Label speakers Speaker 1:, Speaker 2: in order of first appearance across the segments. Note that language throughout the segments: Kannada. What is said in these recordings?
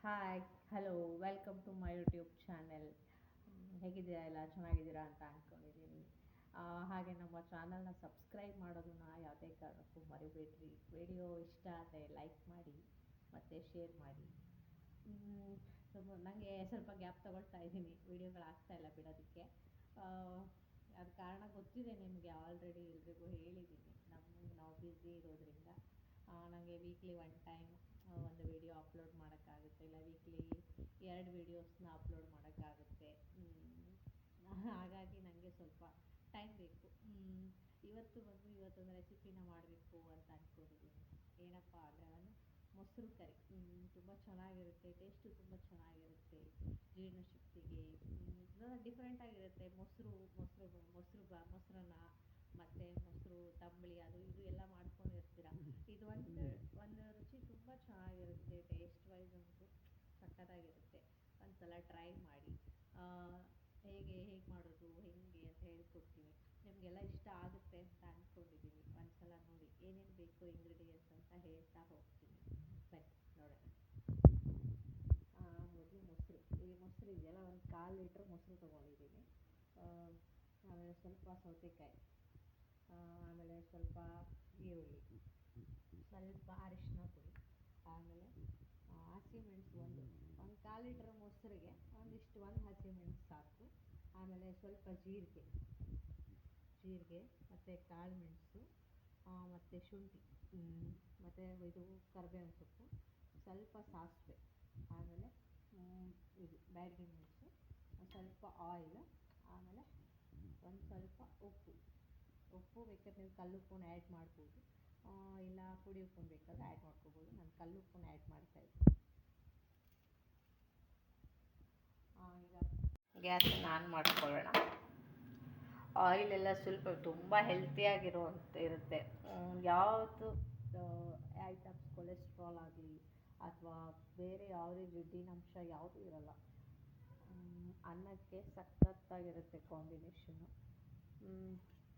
Speaker 1: Hi, hello, welcome to my YouTube channel. ಹೇಗಿದ್ದೀರಾ? ಎಲ್ಲ ಚೆನ್ನಾಗಿದ್ದೀರಾ ಅಂತ ಅಂದ್ಕೊಂಡಿದ್ದೀನಿ. ಹಾಗೆ ನಮ್ಮ ಚಾನಲ್ನ ಸಬ್ಸ್ಕ್ರೈಬ್ ಮಾಡೋದನ್ನ ಯಾವುದೇ ಕಾರಣಕ್ಕೂ ಮರಿಬೇಡ್ರಿ. ವಿಡಿಯೋ ಇಷ್ಟ ಆದರೆ ಲೈಕ್ ಮಾಡಿ ಮತ್ತು ಶೇರ್ ಮಾಡಿ. ನನಗೆ ಸ್ವಲ್ಪ ಗ್ಯಾಪ್ ತಗೊಳ್ತಾ ಇದ್ದೀನಿ, ವೀಡಿಯೋಗಳು ಆಗ್ತಾಯಿಲ್ಲ ಬಿಡೋದಕ್ಕೆ. ಆ, ಅದು ಕಾರಣ ಗೊತ್ತಿದೆ ನಿಮಗೆ, ಆಲ್ರೆಡಿ ಎಲ್ರಿಗೂ ಹೇಳಿದ್ದೀನಿ. ನಾವು ಬ್ಯುಸಿ ಇರೋದ್ರಿಂದ ನನಗೆ ವೀಕ್ಲಿ ಒನ್ ಟೈಮ್ ಒಂದು ವಿಡಿಯೋ ಅಪ್ಲೋಡ್ ಮಾಡೋಕ್ಕಾಗುತ್ತೆ, ಇಲ್ಲ ವೀಕ್ಲಿ 2 ವೀಡಿಯೋಸ್ನ ಅಪ್ಲೋಡ್ ಮಾಡೋಕ್ಕಾಗುತ್ತೆ. ಹಾಗಾಗಿ ನನಗೆ ಸ್ವಲ್ಪ ಟೈಮ್ ಬೇಕು. ಇವತ್ತೊಂದು ರೆಸಿಪಿನ ಮಾಡಬೇಕು ಅಂತ ಅಂದ್ಕೊಂಡಿದ್ದೀನಿ. ಏನಪ್ಪ ಅಂದರೆ ನಾನು ಮೊಸರು ಕರಿ ತುಂಬ ಚೆನ್ನಾಗಿರುತ್ತೆ, ಟೇಸ್ಟು ತುಂಬ ಚೆನ್ನಾಗಿರುತ್ತೆ. ಜೀರ್ಣಶಕ್ತಿಗೆ ಡಿಫ್ರೆಂಟಾಗಿರುತ್ತೆ. ಮೊಸರನ್ನ ಮತ್ತು ಮೊಸರು ತಂಬಳಿ ಅದು ಇದು ಎಲ್ಲ ಮಾಡ್ಕೊಂಡಿರ್ತೀರ. ಇದು ಒಂದು ರುಚಿ ತುಂಬ ಚೆನ್ನಾಗಿರುತ್ತೆ. ಟೇಸ್ಟ್ ವೈಸ್ ಅಂತೂ ಸಖತ್ತಾಗಿರುತ್ತೆ. ಒಂದು ಸಲ ಟ್ರೈ ಮಾಡಿ. ಆ, ಹೇಗೆ ಮಾಡೋದು ಹೆಂಗೆ ಅಂತ ಹೇಳ್ಕೊಡ್ತೀನಿ. ನಿಮಗೆಲ್ಲ ಇಷ್ಟ ಆಗುತ್ತೆ ಅಂತ ಅಂದ್ಕೊಂಡಿದ್ದೀನಿ. ಒಂದು ಸಲ ನೋಡಿ, ಏನೇನು ಬೇಕು ಇಂಗ್ರೀಡಿಯೆಂಟ್ಸ್ ಅಂತ ಹೇಳ್ತಾ ಹೋಗ್ತೀನಿ. ಬನ್ನಿ ನೋಡೋಣ. ಮೊದಲು ಮೊಸರು ಇದೆಯಲ್ಲ, ಒಂದು 1/4 ಲೀಟ್ರ್ ಮೊಸರು ತೊಗೊಂಡಿದ್ದೀನಿ. ಆಮೇಲೆ ಸ್ವಲ್ಪ ಸೌತೆಕಾಯಿ, ಆಮೇಲೆ ಸ್ವಲ್ಪ ಈರುಳ್ಳಿ, ಸ್ವಲ್ಪ ಅರಿಶಿನ ಪುಡಿ, ಆಮೇಲೆ ಹಸಿಮೆಣಸು ಒಂದು 1/4 ಲೀಟ್ರ್ ಮೊಸರಿಗೆ ಒಂದು ಹಸಿಮೆಣಸು ಸಾಕು. ಆಮೇಲೆ ಸ್ವಲ್ಪ ಜೀರಿಗೆ ಮತ್ತು ಕಾಳು ಮೆಣಸು, ಮತ್ತು ಶುಂಠಿ, ಮತ್ತು ಇದು ಕರಿಬೇವಿನ ಸೊಪ್ಪು, ಸ್ವಲ್ಪ ಸಾಸಿವೆ, ಆಮೇಲೆ ಇದು ಬ್ಯಾಡಗಿ ಮೆಣಸು, ಸ್ವಲ್ಪ ಆಯಿಲ್, ಆಮೇಲೆ ಒಂದು ಸ್ವಲ್ಪ ಉಪ್ಪು ಬೇಕಾದ್ರೆ ನೀವು ಕಲ್ಲುಪ್ಪನ್ನ ಆ್ಯಡ್ ಮಾಡ್ಬೋದು, ಇಲ್ಲ ಪುಡಿ ಉಪ್ಪನ್ನು ಬೇಕಾದ್ರೆ ಆ್ಯಡ್ ಮಾಡ್ಕೋಬೋದು. ನಾನು ಕಲ್ಲುಪ್ಪನ್ನ ಆ್ಯಡ್ ಮಾಡ್ತಾಯಿದ್ದೀನಿ. ಈಗ ಗ್ಯಾಸನ್ನು ಆನ್ ಮಾಡ್ಕೊಳ್ಳೋಣ. ಆಯಿಲೆಲ್ಲ ಸ್ವಲ್ಪ ತುಂಬ ಹೆಲ್ತಿಯಾಗಿರುವಂಥ ಇರುತ್ತೆ. ಯಾವುದು ಐಟಮ್ಸ್ ಕೊಲೆಸ್ಟ್ರಾಲ್ ಆಗಲಿ ಅಥವಾ ಬೇರೆ ಯಾವುದೇ ಜಿಡ್ಡಿನಂಶ ಯಾವುದೂ ಇರಲ್ಲ. ಅನ್ನಕ್ಕೆ ಸಖತ್ತಾಗಿರುತ್ತೆ ಕಾಂಬಿನೇಷನ್ನು.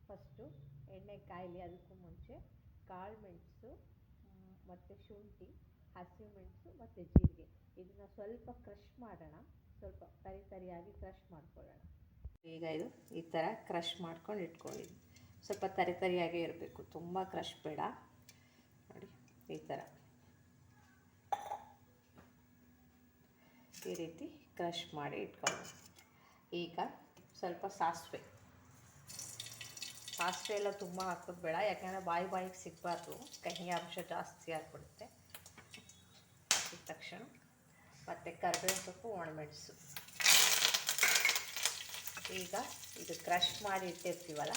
Speaker 1: ಫಸ್ಟು ಎಣ್ಣೆ ಕಾಯಲಿ, ಅದಕ್ಕೂ ಮುಂಚೆ ಕಾಳು ಮೆಣಸು ಮತ್ತು ಶುಂಠಿ, ಹಸಿಮೆಣಸು ಮತ್ತು ಜೀರಿಗೆ ಇದನ್ನು ಸ್ವಲ್ಪ ಕ್ರಷ್ ಮಾಡೋಣ. ಸ್ವಲ್ಪ ತರಿಯಾಗಿ ಕ್ರಷ್ ಮಾಡ್ಕೊಳ್ಳೋಣ. ಈಗ ಇದು ಈ ಥರ ಕ್ರಷ್ ಮಾಡ್ಕೊಂಡು ಇಟ್ಕೊಂಡಿದ್ದೀನಿ. ಸ್ವಲ್ಪ ತರಿಯಾಗೇ ಇರಬೇಕು, ತುಂಬ ಕ್ರಷ್ ಬೇಡ. ನೋಡಿ, ಈ ಥರ ಈ ರೀತಿ ಕ್ರಷ್ ಮಾಡಿ ಇಟ್ಕೊಳ್ಳೋಣ. ಈಗ ಸ್ವಲ್ಪ ಸಾಸಿವೆ ಎಲ್ಲ ತುಂಬ ಹಾಕೋದು ಬೇಡ, ಯಾಕೆಂದರೆ ಬಾಯಿಗೆ ಸಿಗಬಾರ್ದು, ಕಹಿ ಅಂಶ ಜಾಸ್ತಿ ಆಗಿಬಿಡುತ್ತೆ. ಹಾಕಿದ ತಕ್ಷಣ ಮತ್ತು ಕರಿಬೇವಿನ ಸೊಪ್ಪು, ಒಣಮೆಣಸು. ಈಗ ಇದು ಕ್ರಷ್ ಮಾಡಿ ಇಟ್ಟಿರ್ತೀವಲ್ಲ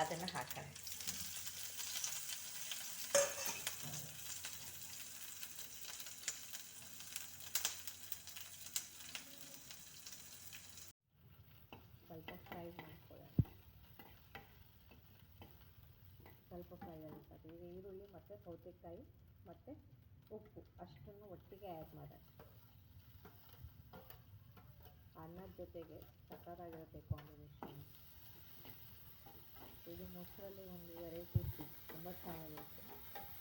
Speaker 1: ಅದನ್ನು ಹಾಕೋಣ. ಸ್ವಲ್ಪ ಫ್ರೈ ಮಾಡ್ಕೊಳ್ಳೋಣ. ಸ್ವಲ್ಪ ಫ್ರೈ ಆಗುತ್ತೆ. ಈಗ ಈರುಳ್ಳಿ ಮತ್ತು ಸೌತೆಕಾಯಿ ಮತ್ತು ಉಪ್ಪು ಅಷ್ಟನ್ನು ಒಟ್ಟಿಗೆ ಆ್ಯಡ್ ಮಾಡೋಣ. ಅನ್ನದ ಜೊತೆಗೆ ಸಕ್ಕತ್ತಾಗಿರುತ್ತೆ ಕಾಂಬಿನೇಷನ್. ಇದು ಮೊಸರಲ್ಲಿ ಒಂದು ವೆರೈಟಿ ತುಂಬ ಚೆನ್ನಾಗಿರುತ್ತೆ.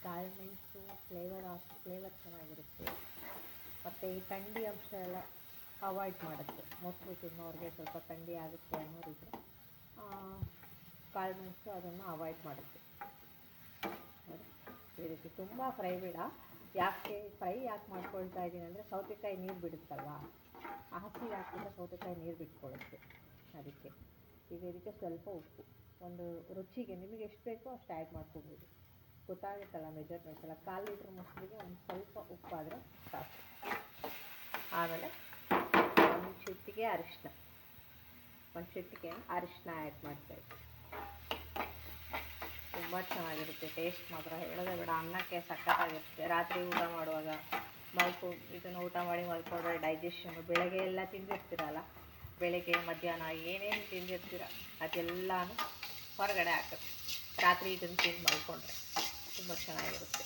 Speaker 1: ಕಾಳು ಮೆಣಸು ಫ್ಲೇವರ್ ಚೆನ್ನಾಗಿರುತ್ತೆ. ಮತ್ತು ಈ ಥಂಡಿ ಅಂಶ ಎಲ್ಲ ಅವಾಯ್ಡ್ ಮಾಡುತ್ತೆ. ಮೊಸರು ತಿನ್ನೋರಿಗೆ ಸ್ವಲ್ಪ ಥಂಡಿ ಆಗುತ್ತೆ ಅನ್ನೋರಿದ್ರೆ ಕಾಳು ಮೆಣಸು ಅದನ್ನು ಅವಾಯ್ಡ್ ಮಾಡುತ್ತೆ. ಈ ರೀತಿ ತುಂಬ ಫ್ರೈ ಬೇಡ. ಯಾಕೆ ಮಾಡ್ಕೊಳ್ತಾ ಇದ್ದೀನಿ ಅಂದರೆ ಸೌತೆಕಾಯಿ ನೀರು ಬಿಡುತ್ತಲ್ವ, ಹಸಿ ಹಾಕಿದ್ರೆ ಸೌತೆಕಾಯಿ ನೀರು ಬಿಟ್ಕೊಳ್ಳುತ್ತೆ. ಅದಕ್ಕೆ ಈಗ ಇದಕ್ಕೆ ಸ್ವಲ್ಪ ಉಪ್ಪು, ಒಂದು ರುಚಿಗೆ ನಿಮಗೆ ಎಷ್ಟು ಬೇಕೋ ಅಷ್ಟು ಆ್ಯಡ್ ಮಾಡ್ಕೊಬೋದು. ಗೊತ್ತಾಗುತ್ತಲ್ಲ ಮೆಜರ್ಮೆಂಟ್ಸ್ ಎಲ್ಲ. 1/4 ಲೀಟ್ರ್ ಮೊಸರಿಗೆ ಒಂದು ಸ್ವಲ್ಪ ಉಪ್ಪಾದರೆ ಸಾಕು. ಆಮೇಲೆ ಒಂದು ಚಿಟಿಕೆ ಅರಿಶಿನ ಆ್ಯಡ್ ಮಾಡ್ತಾಯಿದ್ದೆ. ತುಂಬ ಚೆನ್ನಾಗಿರುತ್ತೆ. ಟೇಸ್ಟ್ ಮಾತ್ರ ಹೇಳೋದೇ ಬೇಡ. ಅನ್ನಕ್ಕೆ ಸಖತ್ತಾಗಿರುತ್ತೆ. ರಾತ್ರಿ ಊಟ ಮಾಡುವಾಗ ಇದನ್ನು ಊಟ ಮಾಡಿ ಮಲ್ಕೊಂಡ್ರೆ ಡೈಜೆಷನ್ನು, ಬೆಳಗ್ಗೆ ಎಲ್ಲ ತಿಂದಿರ್ತೀರಲ್ಲ, ಬೆಳಗ್ಗೆ ಮಧ್ಯಾಹ್ನ ಏನೇನು ತಿಂದಿರ್ತೀರ ಅದೆಲ್ಲನೂ ಹೊರಗಡೆ ಹಾಕುತ್ತೆ. ರಾತ್ರಿ ಇದನ್ನು ತಿಂದು ಮಲ್ಕೊಂಡ್ರೆ ತುಂಬ ಚೆನ್ನಾಗಿರುತ್ತೆ.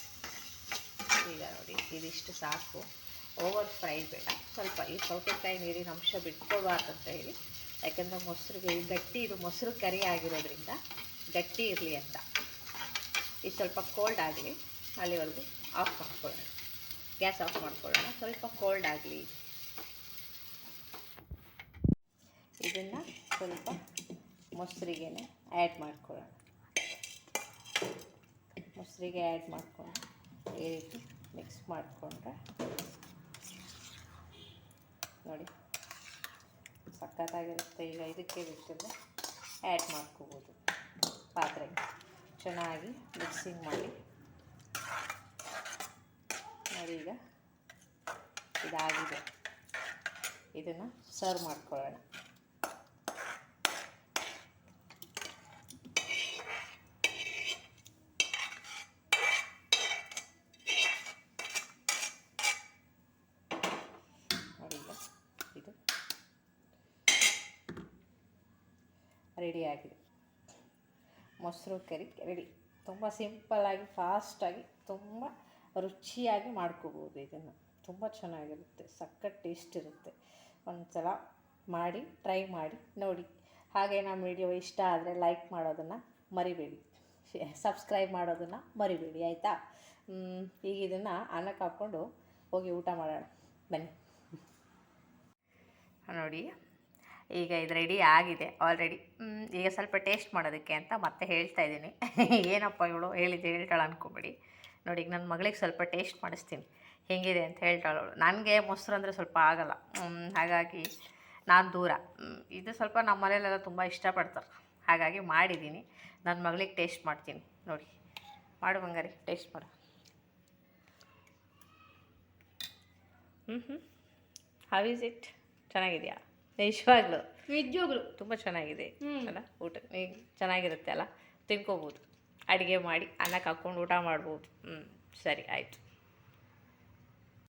Speaker 1: ಈಗ ನೋಡಿ, ಇದಿಷ್ಟು ಸಾಕು, ಓವರ್ ಫ್ರೈ ಬೇಡ. ಸ್ವಲ್ಪ ಈ ಸೌತೆಕಾಯಿ ನೀರಿನ ಅಂಶ ಬಿಟ್ಕೋಬಾರ್ದು ಅಂತ ಹೇಳಿ, ಯಾಕೆಂದರೆ ಮೊಸರಿಗೆ ಗಟ್ಟಿ, ಇದು ಮೊಸರು ಕರಿ ಆಗಿರೋದ್ರಿಂದ ಗಟ್ಟಿ ಇರಲಿ ಅಂತ. ಇದು ಸ್ವಲ್ಪ ಕೋಲ್ಡ್ ಆಗಲಿ, ಅಲ್ಲಿವರೆಗೂ ಆಫ್ ಮಾಡ್ಕೊಳ್ಳೋಣ. ಗ್ಯಾಸ್ ಆಫ್ ಮಾಡ್ಕೊಳ್ಳೋಣ. ಸ್ವಲ್ಪ ಕೋಲ್ಡ್ ಆಗಲಿ. ಇದನ್ನು ಸ್ವಲ್ಪ ಮೊಸರಿಗೆ ಆ್ಯಡ್ ಮಾಡ್ಕೊಳ್ಳೋಣ. ಮೊಸರಿಗೆ ಆ್ಯಡ್ ಮಾಡಿಕೊಂಡು ಈ ರೀತಿ ಮಿಕ್ಸ್ ಮಾಡಿಕೊಂಡ್ರೆ ನೋಡಿ ಸಖತ್ತಾಗಿರುತ್ತೆ. ಈಗ ಇದಕ್ಕೆ ಬಿಟ್ಟಿದ್ರೆ ಆ್ಯಡ್ ಮಾಡ್ಕೋಬೋದು ಪಾತ್ರೆಗೆ. ಚೆನ್ನಾಗಿ ಮಿಕ್ಸಿಂಗ್ ಮಾಡಿ ನೋಡಿ. ಈಗ ಇದಾಗಿದೆ. ಇದನ್ನು ಸರ್ವ್ ಮಾಡ್ಕೊಳ್ಳೋಣ. ನೋಡಿ ಈಗ ಇದು ರೆಡಿಯಾಗಿದೆ. ಮೊಸರು ಕರಿ ರೆಡಿ. ತುಂಬ ಸಿಂಪಲ್ಲಾಗಿ, ಫಾಸ್ಟಾಗಿ, ತುಂಬ ರುಚಿಯಾಗಿ ಮಾಡ್ಕೋಬೋದು. ಇದನ್ನು ತುಂಬ ಚೆನ್ನಾಗಿರುತ್ತೆ, ಸಖತ್ ಟೇಸ್ಟ್ ಇರುತ್ತೆ. ಒಂದು ಸಲ ಮಾಡಿ ಟ್ರೈ ಮಾಡಿ ನೋಡಿ. ಹಾಗೆ ನಮ್ಮ ವಿಡಿಯೋ ಇಷ್ಟ ಆದರೆ ಲೈಕ್ ಮಾಡೋದನ್ನು ಮರಿಬೇಡಿ, ಸಬ್ಸ್ಕ್ರೈಬ್ ಮಾಡೋದನ್ನು ಮರಿಬೇಡಿ, ಆಯಿತಾ? ಈಗ ಇದನ್ನು ಅನ್ನಕ್ಕೆ ಹಾಕ್ಕೊಂಡು ಹೋಗಿ ಊಟ ಮಾಡೋಣ ಬನ್ನಿ. ನೋಡಿ ಈಗ ಇದು ರೆಡಿ ಆಗಿದೆ ಆಲ್ರೆಡಿ. ಈಗ ಸ್ವಲ್ಪ ಟೇಸ್ಟ್ ಮಾಡೋದಕ್ಕೆ ಅಂತ ಮತ್ತೆ ಹೇಳ್ತಾ ಇದ್ದೀನಿ. ಏನಪ್ಪ ಇವಳು ಹೇಳ್ತಾಳೆ ಅಂದ್ಕೊಬೇಡಿ. ನೋಡಿ ಈಗ ನನ್ನ ಮಗಳಿಗೆ ಸ್ವಲ್ಪ ಟೇಸ್ಟ್ ಮಾಡಿಸ್ತೀನಿ ಹೇಗಿದೆ ಅಂತ ಹೇಳ್ತಾಳು. ನನಗೆ ಮೊಸರು ಅಂದರೆ ಸ್ವಲ್ಪ ಆಗಲ್ಲ, ಹಾಗಾಗಿ ನಾನು ದೂರ. ಇದು ಸ್ವಲ್ಪ ನಮ್ಮ ಮನೆಯಲ್ಲೆಲ್ಲ ತುಂಬ ಇಷ್ಟಪಡ್ತಾರೆ, ಹಾಗಾಗಿ ಮಾಡಿದ್ದೀನಿ. ನನ್ನ ಮಗಳಿಗೆ ಟೇಸ್ಟ್ ಮಾಡ್ತೀನಿ. ನೋಡಿ ಮಾಡು ಬಂಗಾರಿ, ಟೇಸ್ಟ್ ಮಾಡು. How is it? ಚೆನ್ನಾಗಿದೆಯಾ? ನಿಜವಾಗ್ಲೂ ತುಂಬ ಚೆನ್ನಾಗಿದೆ ಅಲ್ಲ. ಊಟ ಈಗ ಚೆನ್ನಾಗಿರುತ್ತೆ ಅಲ್ಲ, ತಿನ್ಕೋಬೋದು. ಅಡುಗೆ ಮಾಡಿ ಅನ್ನಕ್ಕೆ ಹಾಕ್ಕೊಂಡು ಊಟ ಮಾಡ್ಬೋದು. ಸರಿ ಆಯಿತು.